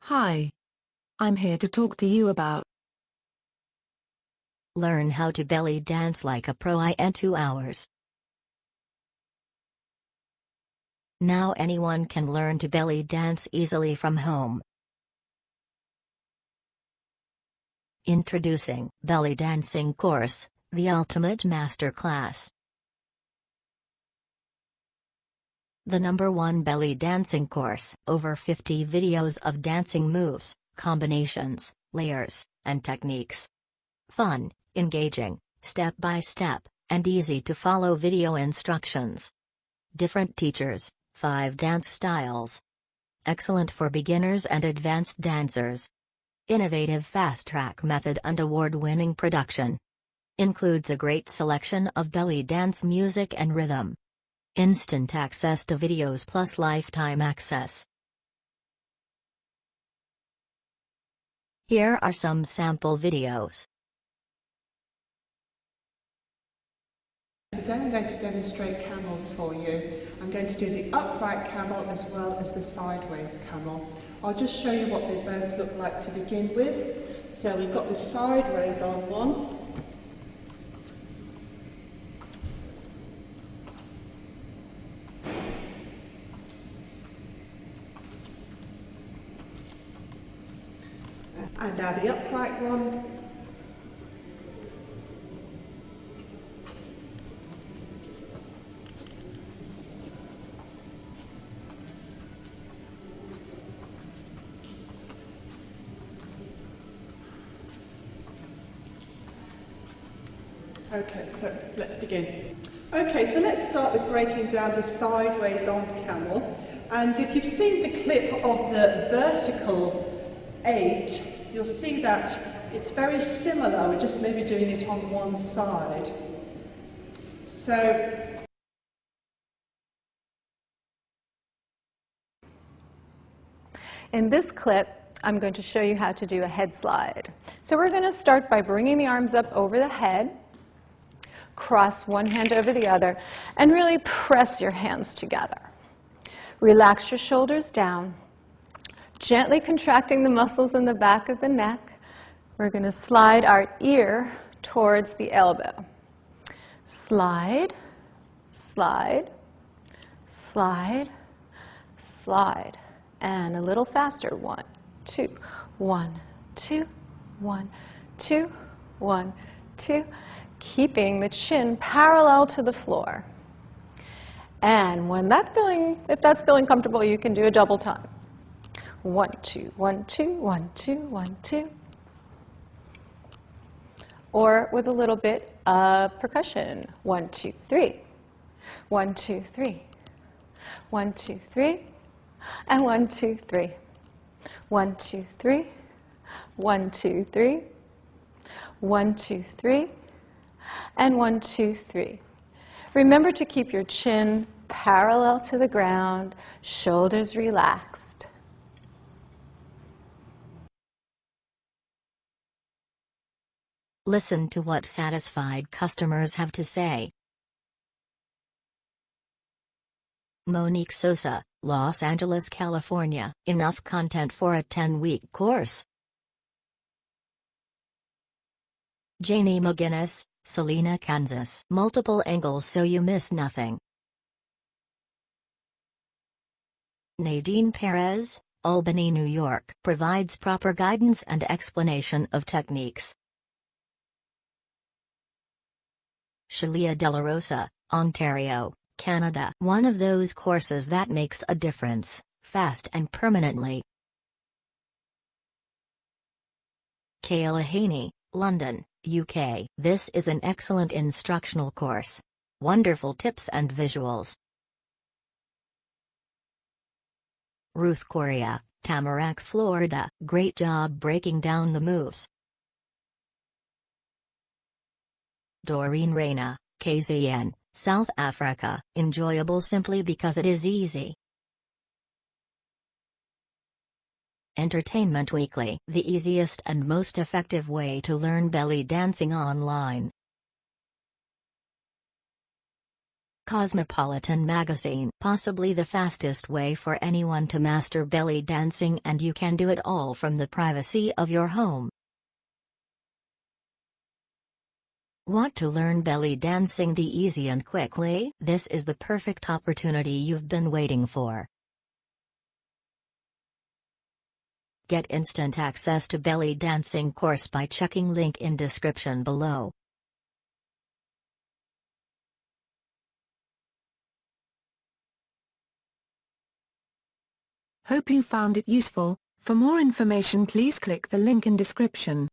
Hi. I'm here to talk to you about Learn how to belly dance like a pro in 2 hours. Now anyone can learn to belly dance easily from home. Introducing Belly Dancing Course, the ultimate masterclass. The #1 belly dancing course. Over 50 videos of dancing moves, combinations, layers, and techniques. Fun, engaging, step-by-step, and easy-to-follow video instructions. Different teachers, 5 dance styles. Excellent for beginners and advanced dancers. Innovative fast-track method and award-winning production. Includes a great selection of belly dance music and rhythm. Instant access to videos plus lifetime access. Here are some sample videos. Today I'm going to demonstrate camels for you. I'm going to do the upright camel as well as the sideways camel. I'll just show you what they both look like to begin with. So we've got the sideways on one. And now the upright one. Okay, so let's begin. Okay, so let's start with breaking down the sideways on camel. And if you've seen the clip of the vertical 8, you'll see that it's very similar. We're just maybe doing it on one side. So in this clip, I'm going to show you how to do a head slide. So we're going to start by bringing the arms up over the head, cross one hand over the other, and really press your hands together. Relax your shoulders down, gently contracting the muscles in the back of the neck. We're going to slide our ear towards the elbow. Slide, slide, slide, slide. And a little faster. 1, 2, 1, 2, 1, 2, 1, 2. Keeping the chin parallel to the floor. And if that's feeling comfortable, you can do a double time. 1, 2, 1, 2, 1, 2, 1, 2. Or with a little bit of percussion. 1, 2, 3. 1, 2, 3. 1, 2, 3. And 1, 2, 3. 1, 2, 3. 1, 2, 3. 1, 2, 3. And 1, 2, 3. Remember to keep your chin parallel to the ground, shoulders relaxed. Listen to what satisfied customers have to say. Monique Sosa, Los Angeles, California. Enough content for a 10-week course. Janie McGinnis, Salina, Kansas. Multiple angles so you miss nothing. Nadine Perez, Albany, New York. Provides proper guidance and explanation of techniques. Shalia De La Rosa, Ontario, Canada. One of those courses that makes a difference, fast and permanently. Kayla Haney, London, UK. This is an excellent instructional course. Wonderful tips and visuals. Ruth Correa, Tamarack, Florida. Great job breaking down the moves. Doreen Reina, KZN, South Africa. Enjoyable simply because it is easy. Entertainment Weekly. The easiest and most effective way to learn belly dancing online. Cosmopolitan magazine. Possibly the fastest way for anyone to master belly dancing, and you can do it all from the privacy of your home. Want to learn belly dancing the easy and quick way? This is the perfect opportunity you've been waiting for. Get instant access to belly dancing course by checking link in description below. Hope you found it useful. For more information, please click the link in description.